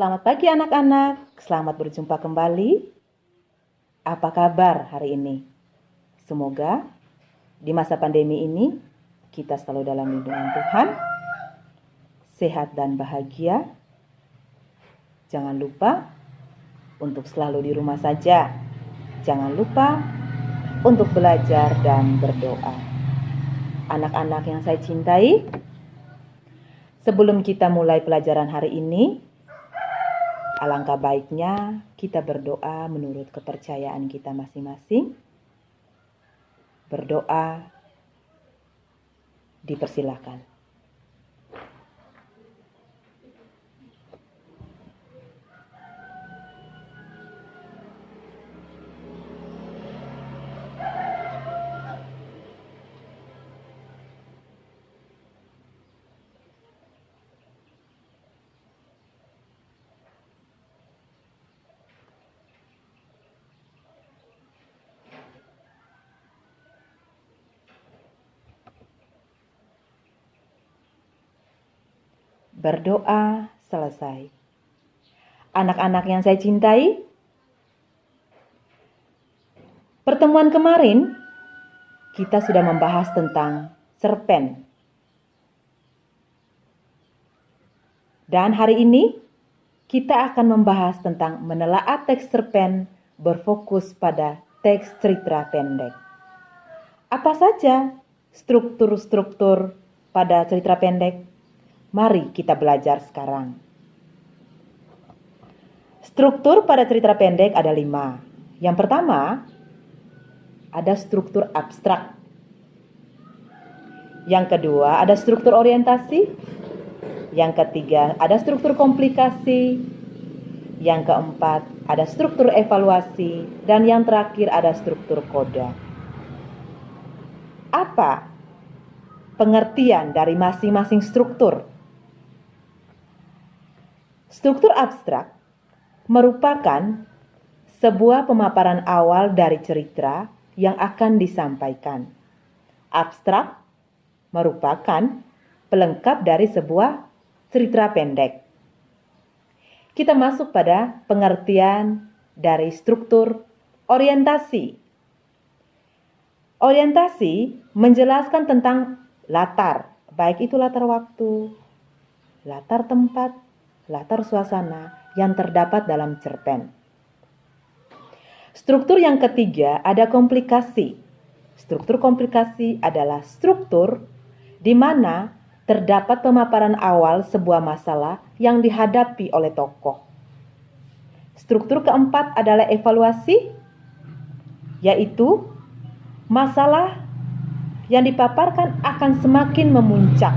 Selamat pagi anak-anak, selamat berjumpa kembali. Apa kabar hari ini? Semoga di masa pandemi ini kita selalu dalam lindungan Tuhan, sehat dan bahagia. Jangan lupa untuk selalu di rumah saja. Jangan lupa untuk belajar dan berdoa. Anak-anak yang saya cintai, sebelum kita mulai pelajaran hari ini, alangkah baiknya kita berdoa menurut kepercayaan kita masing-masing. Berdoa dipersilakan. Berdoa selesai. Anak-anak yang saya cintai, pertemuan kemarin kita sudah membahas tentang cerpen. Dan hari ini kita akan membahas tentang menelaah teks cerpen berfokus pada teks cerita pendek. Apa saja struktur-struktur pada cerita pendek? Mari kita belajar sekarang. Struktur pada cerita pendek ada 5. Yang pertama, ada struktur abstrak. Yang kedua, ada struktur orientasi. Yang ketiga, ada struktur komplikasi. Yang keempat, ada struktur evaluasi. Dan yang terakhir, ada struktur koda. Apa pengertian dari masing-masing struktur? Struktur abstrak merupakan sebuah pemaparan awal dari cerita yang akan disampaikan. Abstrak merupakan pelengkap dari sebuah cerita pendek. Kita masuk pada pengertian dari struktur orientasi. Orientasi menjelaskan tentang latar, baik itu latar waktu, latar tempat, latar suasana yang terdapat dalam cerpen. Struktur yang ketiga ada komplikasi. Struktur komplikasi adalah struktur di mana terdapat pemaparan awal sebuah masalah yang dihadapi oleh tokoh. Struktur keempat adalah evaluasi, yaitu masalah yang dipaparkan akan semakin memuncak.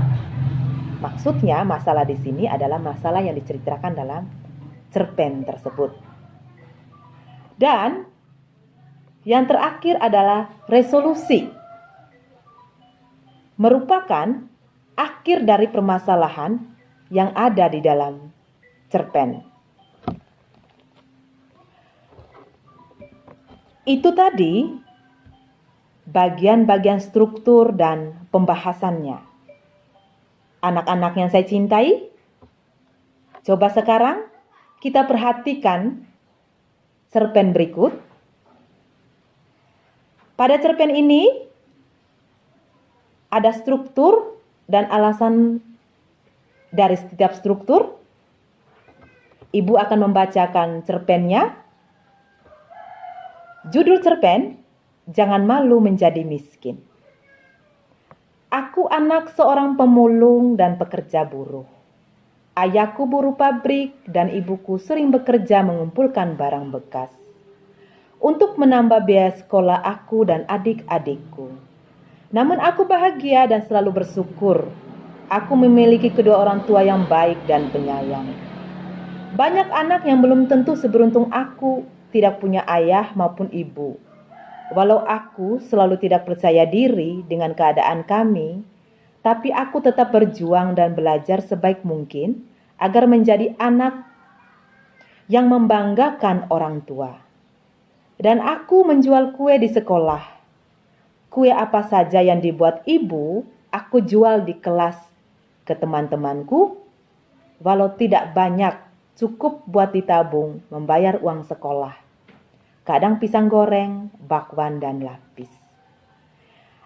Maksudnya masalah di sini adalah masalah yang diceritakan dalam cerpen tersebut. Dan yang terakhir adalah resolusi. Merupakan akhir dari permasalahan yang ada di dalam cerpen. Itu tadi bagian-bagian struktur dan pembahasannya. Anak-anak yang saya cintai, coba sekarang kita perhatikan cerpen berikut. Pada cerpen ini ada struktur dan alasan dari setiap struktur. Ibu akan membacakan cerpennya. Judul cerpen, Jangan Malu Menjadi Miskin. Aku anak seorang pemulung dan pekerja buruh. Ayahku buruh pabrik dan ibuku sering bekerja mengumpulkan barang bekas untuk menambah biaya sekolah aku dan adik-adikku. Namun aku bahagia dan selalu bersyukur. Aku memiliki kedua orang tua yang baik dan penyayang. Banyak anak yang belum tentu seberuntung aku tidak punya ayah maupun ibu. Walau aku selalu tidak percaya diri dengan keadaan kami, tapi aku tetap berjuang dan belajar sebaik mungkin agar menjadi anak yang membanggakan orang tua. Dan aku menjual kue di sekolah. Kue apa saja yang dibuat ibu, aku jual di kelas ke teman-temanku, walau tidak banyak cukup buat ditabung, membayar uang sekolah. Kadang pisang goreng, bakwan, dan lapis.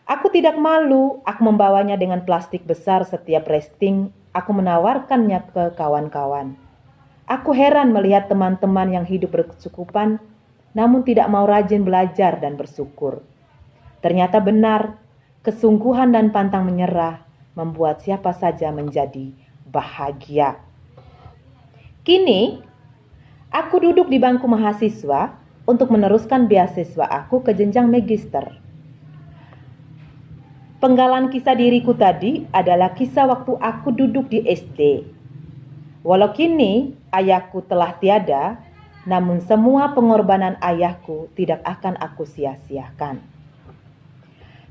Aku tidak malu, aku membawanya dengan plastik besar setiap resting, aku menawarkannya ke kawan-kawan. Aku heran melihat teman-teman yang hidup berkecukupan, namun tidak mau rajin belajar dan bersyukur. Ternyata benar, kesungguhan dan pantang menyerah membuat siapa saja menjadi bahagia. Kini, aku duduk di bangku mahasiswa untuk meneruskan beasiswa aku ke jenjang magister. Penggalan kisah diriku tadi adalah kisah waktu aku duduk di SD. Walau kini ayahku telah tiada, namun semua pengorbanan ayahku tidak akan aku sia-siakan.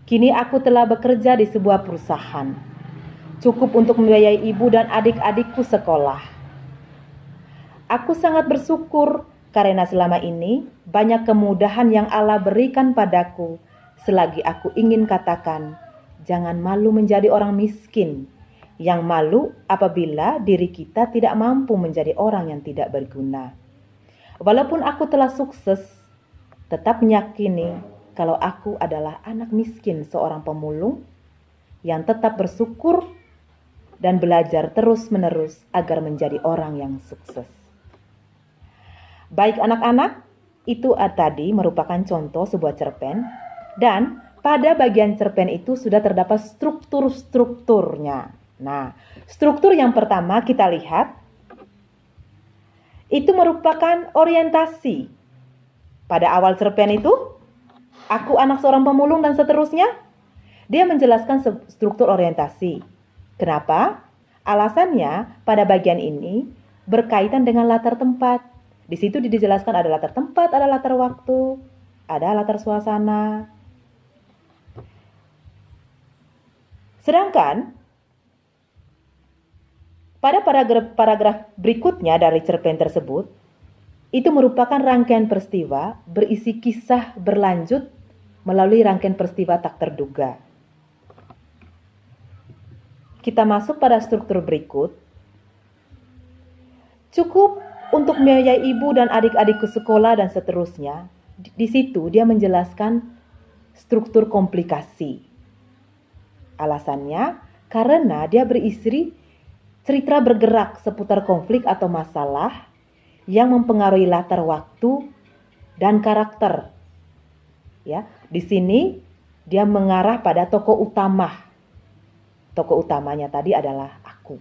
Kini aku telah bekerja di sebuah perusahaan, cukup untuk membiayai ibu dan adik-adikku sekolah. Aku sangat bersyukur karena selama ini banyak kemudahan yang Allah berikan padaku selagi aku ingin katakan, jangan malu menjadi orang miskin. Yang malu apabila diri kita tidak mampu menjadi orang yang tidak berguna. Walaupun aku telah sukses, tetap meyakini kalau aku adalah anak miskin seorang pemulung yang tetap bersyukur dan belajar terus-menerus agar menjadi orang yang sukses. Baik anak-anak, itu tadi merupakan contoh sebuah cerpen dan pada bagian cerpen itu sudah terdapat struktur-strukturnya. Nah, struktur yang pertama kita lihat, itu merupakan orientasi. Pada awal cerpen itu, aku anak seorang pemulung dan seterusnya, dia menjelaskan struktur orientasi. Kenapa? Alasannya pada bagian ini berkaitan dengan latar tempat. Di situ dijelaskan ada latar tempat, ada latar waktu, ada latar suasana. Sedangkan pada paragraf berikutnya dari cerpen tersebut, itu merupakan rangkaian peristiwa berisi kisah berlanjut melalui rangkaian peristiwa tak terduga. Kita masuk pada struktur berikut. Cukup untuk membiayai ibu dan adik-adikku sekolah dan seterusnya. Di situ dia menjelaskan struktur komplikasi. Alasannya karena dia berisi cerita bergerak seputar konflik atau masalah yang mempengaruhi latar waktu dan karakter. Ya, di sini dia mengarah pada tokoh utama. Tokoh utamanya tadi adalah aku.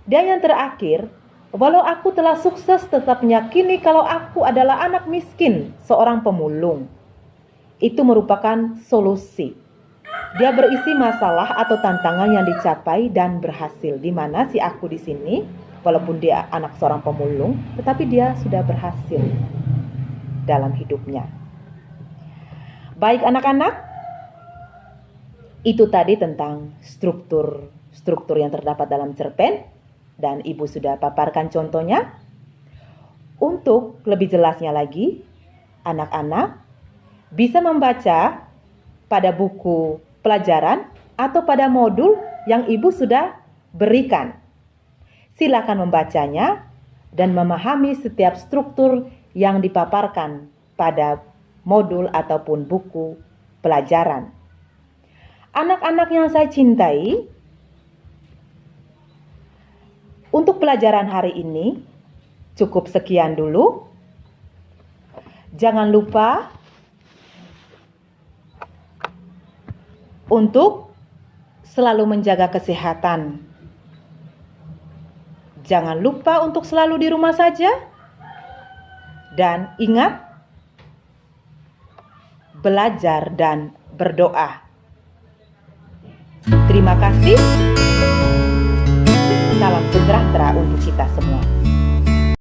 Dan yang terakhir, walau aku telah sukses tetap meyakini kalau aku adalah anak miskin seorang pemulung. Itu merupakan solusi. Dia berisi masalah atau tantangan yang dicapai dan berhasil. Di mana si aku di sini, walaupun dia anak seorang pemulung, tetapi dia sudah berhasil dalam hidupnya. Baik anak-anak, itu tadi tentang struktur yang terdapat dalam cerpen dan Ibu sudah paparkan contohnya. Untuk lebih jelasnya lagi, anak-anak bisa membaca pada buku pelajaran atau pada modul yang Ibu sudah berikan. Silakan membacanya dan memahami setiap struktur yang dipaparkan pada modul ataupun buku pelajaran. Anak-anak yang saya cintai, untuk pelajaran hari ini cukup sekian dulu. Jangan lupa untuk selalu menjaga kesehatan. Jangan lupa untuk selalu di rumah saja. Dan ingat, belajar dan berdoa. Terima kasih. Salam sejahtera untuk kita semua.